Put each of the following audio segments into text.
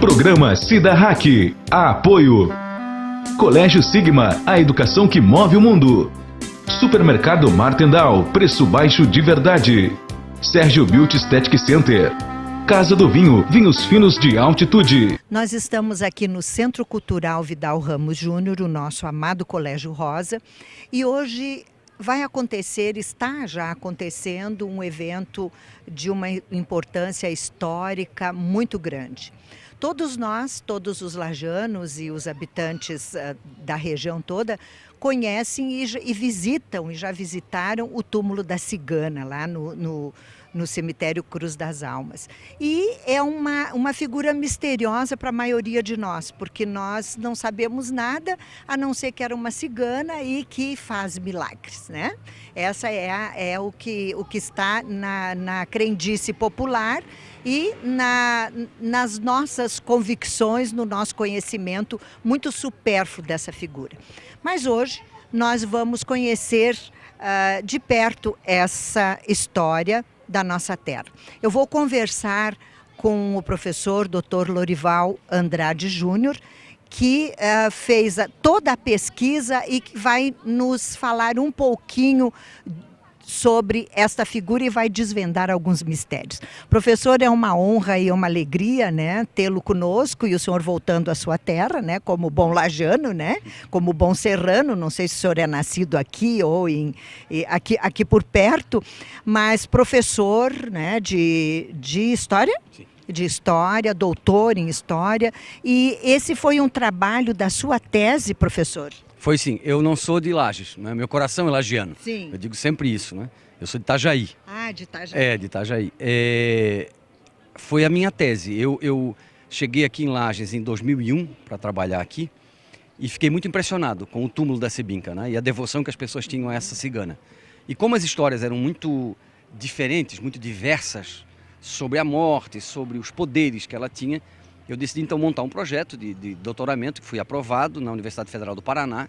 Programa Cida Hack. Apoio. Colégio Sigma, a educação que move o mundo. Supermercado Martendal, preço baixo de verdade. Sérgio Beauty Aesthetic Center. Casa do Vinho, vinhos finos de altitude. Nós estamos aqui no Centro Cultural Vidal Ramos Júnior, o nosso amado Colégio Rosa, e hoje vai acontecer, está já acontecendo, um evento de uma importância histórica muito grande. Todos nós, todos os lajanos e os habitantes da região toda conhecem e visitam, e já visitaram o túmulo da Cigana, lá no cemitério Cruz das Almas. E é uma figura misteriosa para a maioria de nós, porque nós não sabemos nada, a não ser que era uma cigana e que faz milagres, né? Essa é o que está na crendice popular e nas nossas convicções, no nosso conhecimento muito supérfluo dessa figura. Mas hoje nós vamos conhecer de perto essa história da nossa terra. Eu vou conversar com o professor Dr. Lorival Andrade Júnior, que fez toda a pesquisa e que vai nos falar um pouquinho sobre esta figura e vai desvendar alguns mistérios. Professor, é uma honra e uma alegria, né, tê-lo conosco e o senhor voltando à sua terra, né, como bom lajano, né, como bom serrano. Não sei se o senhor é nascido aqui ou aqui por perto, mas professor, né, de história? Sim. De história, doutor em história, e esse foi um trabalho da sua tese, professor? Foi sim, eu não sou de Lages, né? Meu coração é lagiano. Sim. Eu digo sempre isso, né? Eu sou de Itajaí. Ah, de Itajaí. É, de Itajaí. Foi a minha tese. Eu cheguei aqui em Lages em 2001 para trabalhar aqui e fiquei muito impressionado com o túmulo da Sebinca, né? E a devoção que as pessoas tinham a essa cigana. E como as histórias eram muito diferentes, muito diversas sobre a morte, sobre os poderes que ela tinha, eu decidi então montar um projeto de doutoramento que fui aprovado na Universidade Federal do Paraná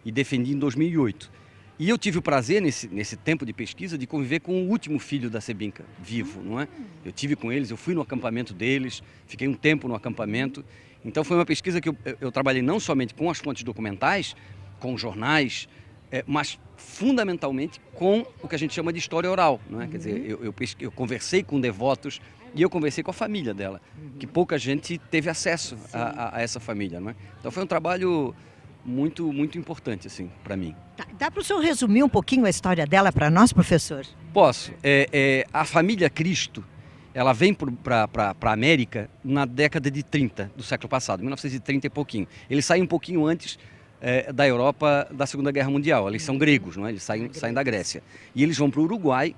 e defendi em 2008. E eu tive o prazer, nesse tempo de pesquisa, de conviver com o último filho da Sebinca, vivo, não é? Eu tive com eles, eu fui no acampamento deles, fiquei um tempo no acampamento. Então foi uma pesquisa que eu trabalhei não somente com as fontes documentais, com jornais, mas fundamentalmente com o que a gente chama de história oral, não é? Quer dizer, eu conversei com devotos e eu conversei com a família dela, que pouca gente teve acesso a essa família, não é? Então foi um trabalho muito, muito importante, assim, para mim. Dá para o senhor resumir um pouquinho a história dela para nós, professor? Posso. A família Cristo, ela vem para a América na década de 30 do século passado, 1930 e pouquinho. Eles saem um pouquinho antes da Europa da Segunda Guerra Mundial. Eles são gregos, não é? Eles saem da Grécia. E eles vão para o Uruguai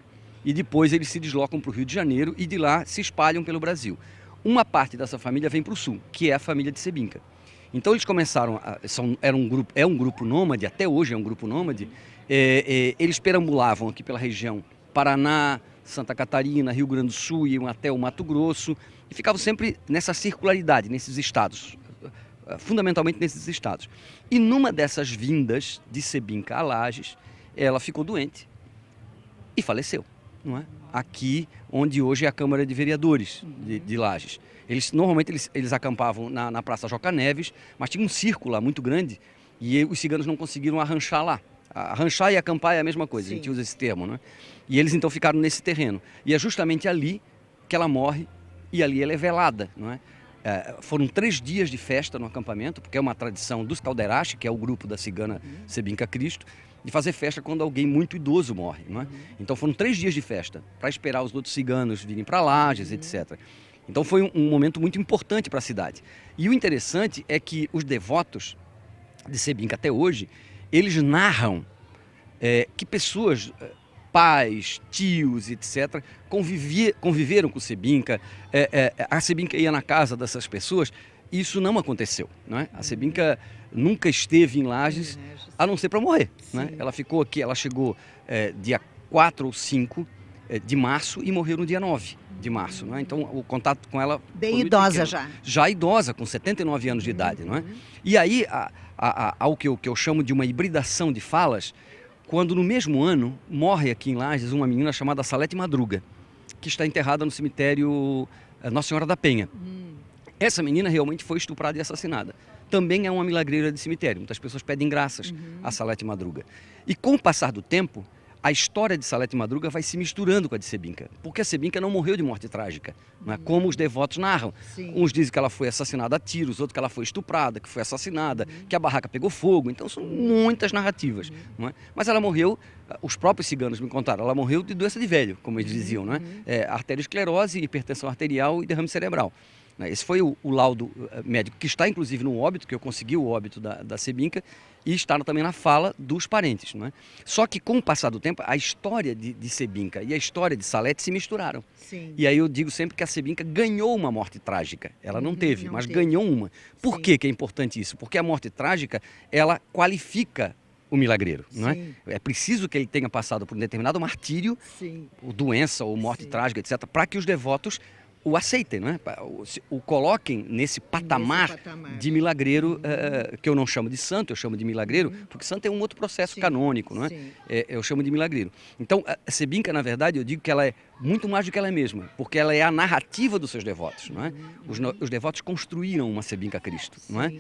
e depois eles se deslocam para o Rio de Janeiro e de lá se espalham pelo Brasil. Uma parte dessa família vem para o sul, que é a família de Sebinca. Então eles começaram, é um grupo nômade, até hoje é um grupo nômade. Eles perambulavam aqui pela região Paraná, Santa Catarina, Rio Grande do Sul, iam até o Mato Grosso e ficavam sempre nessa circularidade, nesses estados, fundamentalmente nesses estados. E numa dessas vindas de Sebinca a Lages, ela ficou doente e faleceu, não é? Aqui, onde hoje é a Câmara de Vereadores de Lages. Normalmente eles acampavam na Praça Joca Neves, mas tinha um círculo lá muito grande e os ciganos não conseguiram arranchar lá. Arranchar e acampar é a mesma coisa, sim. A gente usa esse termo, não é? E eles então ficaram nesse terreno. E é justamente ali que ela morre e ali ela é velada, não é? Foram 3 dias de festa no acampamento, porque é uma tradição dos Caldeirache, que é o grupo da cigana Sebinca Cristo, de fazer festa quando alguém muito idoso morre, não é? Então foram 3 dias de festa, para esperar os outros ciganos virem para Lages, etc. Então foi um momento muito importante para a cidade. E o interessante é que os devotos de Sebinca até hoje, eles narram que pessoas, pais, tios, etc., conviveram com Sebinca, a Sebinca ia na casa dessas pessoas. Isso não aconteceu, não é? A Sebinca nunca esteve em Lages, a não ser para morrer, né? Ela ficou aqui, ela chegou dia 4 ou 5 de março e morreu no dia 9 de março, não é? Então o contato com ela... Bem idosa já. Já idosa, com 79 anos de idade, não é? E aí, ao que eu chamo de uma hibridação de falas, quando no mesmo ano morre aqui em Lages uma menina chamada Salete Madruga, que está enterrada no cemitério Nossa Senhora da Penha. Essa menina realmente foi estuprada e assassinada. Também é uma milagreira de cemitério. Muitas pessoas pedem graças a Salete Madruga. E com o passar do tempo, a história de Salete Madruga vai se misturando com a de Sebinka. Porque a Sebinka não morreu de morte trágica, não é? Como os devotos narram. Sim. Uns dizem que ela foi assassinada a tiros, outros que ela foi estuprada, que foi assassinada, que a barraca pegou fogo. Então são muitas narrativas. Não é? Mas ela morreu, os próprios ciganos me contaram, ela morreu de doença de velho, como eles diziam, não é? Arteriosclerose, hipertensão arterial e derrame cerebral. Esse foi o laudo médico, que está inclusive no óbito, que eu consegui o óbito da Sebinka, e está também na fala dos parentes. Não é? Só que com o passar do tempo, a história de Sebinka e a história de Salete se misturaram. Sim. E aí eu digo sempre que a Sebinka ganhou uma morte trágica. Ela não teve, mas teve. ganhou uma. Por que é importante isso? Porque a morte trágica, ela qualifica o milagreiro, não é? É preciso que ele tenha passado por um determinado martírio, ou doença ou morte trágica, etc., para que os devotos o aceitem, não é? O coloquem nesse patamar de milagreiro, que eu não chamo de santo, eu chamo de milagreiro, porque santo é um outro processo canônico, não é? Eu chamo de milagreiro. Então, a Sebinka, na verdade, eu digo que ela é muito mais do que ela é mesma, porque ela é a narrativa dos seus devotos, não é? Os devotos construíram uma Sebinka Cristo, não é?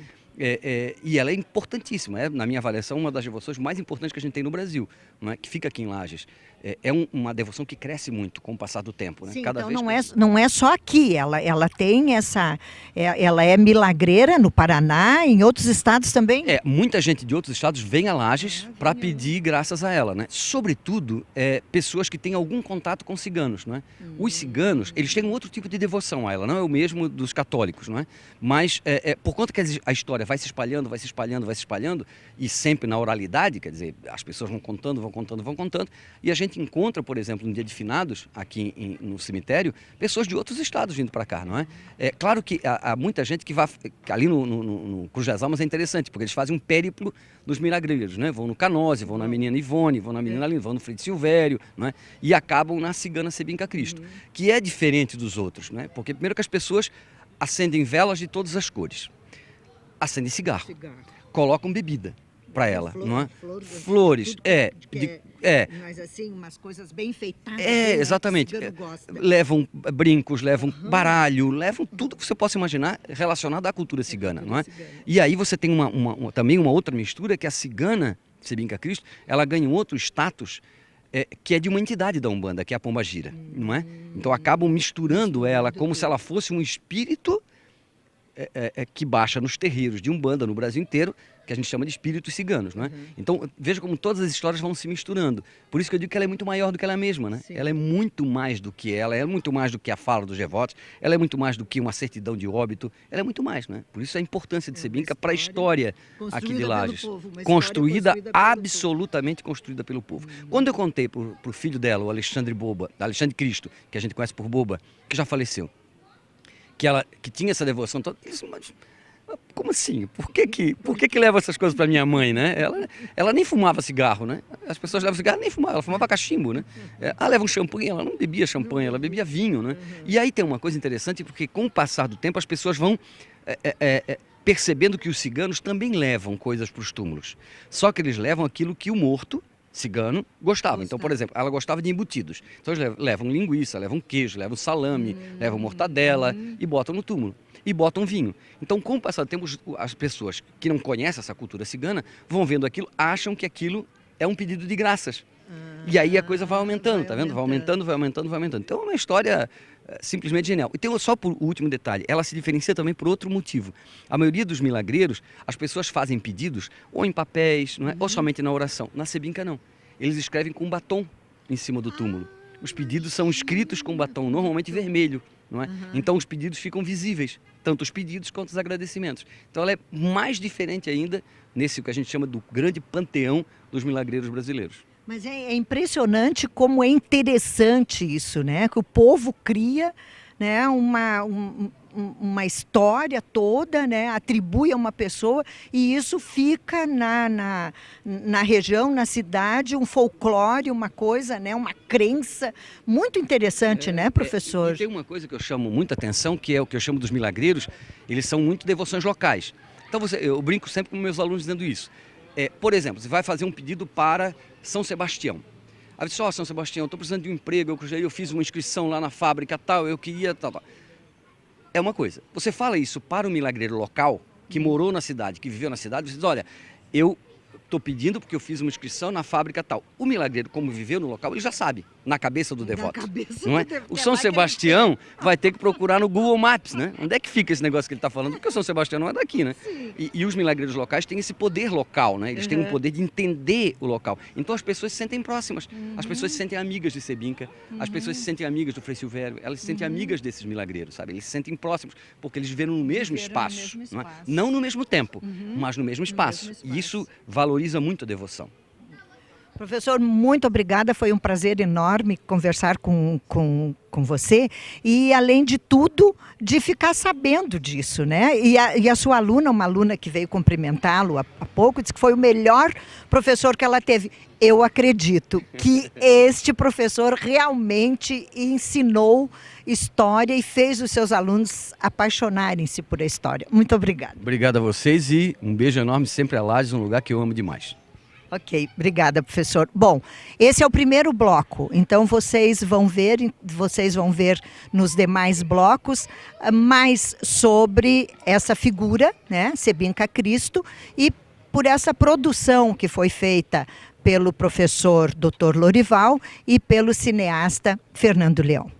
E ela é importantíssima, na minha avaliação, uma das devoções mais importantes que a gente tem no Brasil, não é? Que fica aqui em Lages. Uma devoção que cresce muito com o passar do tempo. Né? Sim, Cada então vez não é só aqui, ela tem essa... ela é milagreira no Paraná, em outros estados também? Muita gente de outros estados vem a Lages para pedir graças a ela. Né? Sobretudo, pessoas que têm algum contato com ciganos. Não é? Os ciganos, eles têm um outro tipo de devoção a ela, não é o mesmo dos católicos. Não é? Mas, por conta que a história vai se espalhando, vai se espalhando, vai se espalhando, e sempre na oralidade, quer dizer, as pessoas vão contando, e a gente encontra, por exemplo, no dia de finados, aqui no cemitério, pessoas de outros estados vindo para cá, não é? É claro que há muita gente que vai, ali no Cruz das Almas é interessante, porque eles fazem um périplo dos milagreiros, né? Vão no Canose, vão na menina Ivone, vão na menina Lina, vão no Frei de Silvério, não é? E acabam na cigana Sebinka Cristo, que é diferente dos outros, né? Porque primeiro que as pessoas acendem velas de todas as cores, acendem cigarro. Colocam bebida para ela, não é? Flores, mas assim, umas coisas bem enfeitadas. Exatamente. Levam brincos, levam baralho, levam tudo que você possa imaginar relacionado à cultura cigana, não é? E aí você tem também uma outra mistura, que a cigana Sebinka Cristo, ela ganha um outro status, que é de uma entidade da Umbanda, que é a Pombagira, não é? Então acabam misturando ela como se ela fosse um espírito que baixa nos terreiros de Umbanda no Brasil inteiro, que a gente chama de espíritos ciganos, não é? Então, veja como todas as histórias vão se misturando. Por isso que eu digo que ela é muito maior do que ela mesma, né? Ela é muito mais do que ela é muito mais do que a fala dos devotos, ela é muito mais do que uma certidão de óbito, ela é muito mais, né? Por isso a importância de Sebinka para a história aqui de Lages. Construída, absolutamente construída pelo povo. Quando eu contei para o filho dela, o Alexandre Cristo, que a gente conhece por Boba, que já faleceu, que tinha essa devoção toda, ele disse, mas como assim? Por que leva essas coisas para minha mãe, né? Ela nem fumava cigarro, né? As pessoas levam cigarro, nem fumava, ela fumava cachimbo, né? Leva um champanhe, ela não bebia champanhe, ela bebia vinho, né? E aí tem uma coisa interessante, porque com o passar do tempo as pessoas vão percebendo que os ciganos também levam coisas para os túmulos. Só que eles levam aquilo que o morto cigano gostava. Então, por exemplo, ela gostava de embutidos. Então eles levam linguiça, levam queijo, levam salame, levam mortadela e botam no túmulo. E botam vinho. Então, com o passar do tempo, as pessoas que não conhecem essa cultura cigana vão vendo aquilo, acham que aquilo é um pedido de graças. E aí a coisa vai aumentando, tá vendo? Vai aumentando. Então é uma história simplesmente genial. E tem só por último detalhe, ela se diferencia também por outro motivo. A maioria dos milagreiros, as pessoas fazem pedidos ou em papéis, não é? Ou somente na oração. Na Sebinka não. Eles escrevem com batom em cima do túmulo. Os pedidos são escritos com batom, normalmente vermelho. Não é? Então os pedidos ficam visíveis, tanto os pedidos quanto os agradecimentos. Então ela é mais diferente ainda nesse que a gente chama do grande panteão dos milagreiros brasileiros. Mas é impressionante como é interessante isso, né? Que o povo cria, né, uma história toda, né, atribui a uma pessoa e isso fica na região, na cidade, um folclore, uma coisa, né, uma crença muito interessante, né, professor? E tem uma coisa que eu chamo muita atenção, que é o que eu chamo dos milagreiros, eles são muito devoções locais. Então eu brinco sempre com meus alunos dizendo isso. Por exemplo, você vai fazer um pedido para São Sebastião. Aí você diz, São Sebastião, eu estou precisando de um emprego, eu fiz uma inscrição lá na fábrica tal, eu queria tal. é uma coisa. Você fala isso para o milagreiro local, que morou na cidade, que viveu na cidade, você diz, olha, eu estou pedindo porque eu fiz uma inscrição na fábrica tal. O milagreiro, como viveu no local, ele já sabe, na cabeça do devoto. Não é? O São Sebastião vai ter que procurar no Google Maps, né? Onde é que fica esse negócio que ele está falando? Porque o São Sebastião não é daqui, né? E os milagreiros locais têm esse poder local, né? Eles têm um poder de entender o local. Então as pessoas se sentem próximas, as pessoas se sentem amigas de Sebinca, as pessoas se sentem amigas do Frei Silvério, elas se sentem amigas desses milagreiros, sabe? Eles se sentem próximos, porque eles viveram no mesmo espaço, não é? Não no mesmo tempo, mas no mesmo espaço. E isso valoriza muito a devoção. Professor, muito obrigada, foi um prazer enorme conversar com você e, além de tudo, de ficar sabendo disso, né? E a sua aluna, uma aluna que veio cumprimentá-lo há pouco, disse que foi o melhor professor que ela teve. Eu acredito que este professor realmente ensinou história e fez os seus alunos apaixonarem-se por a história. Muito obrigada. Obrigado a vocês e um beijo enorme sempre a Lages, um lugar que eu amo demais. Ok, obrigada, professor. Bom, esse é o primeiro bloco, então vocês vão ver nos demais blocos mais sobre essa figura, né, Sebinca Cristo, e por essa produção que foi feita pelo professor Dr. Lorival e pelo cineasta Fernando Leão.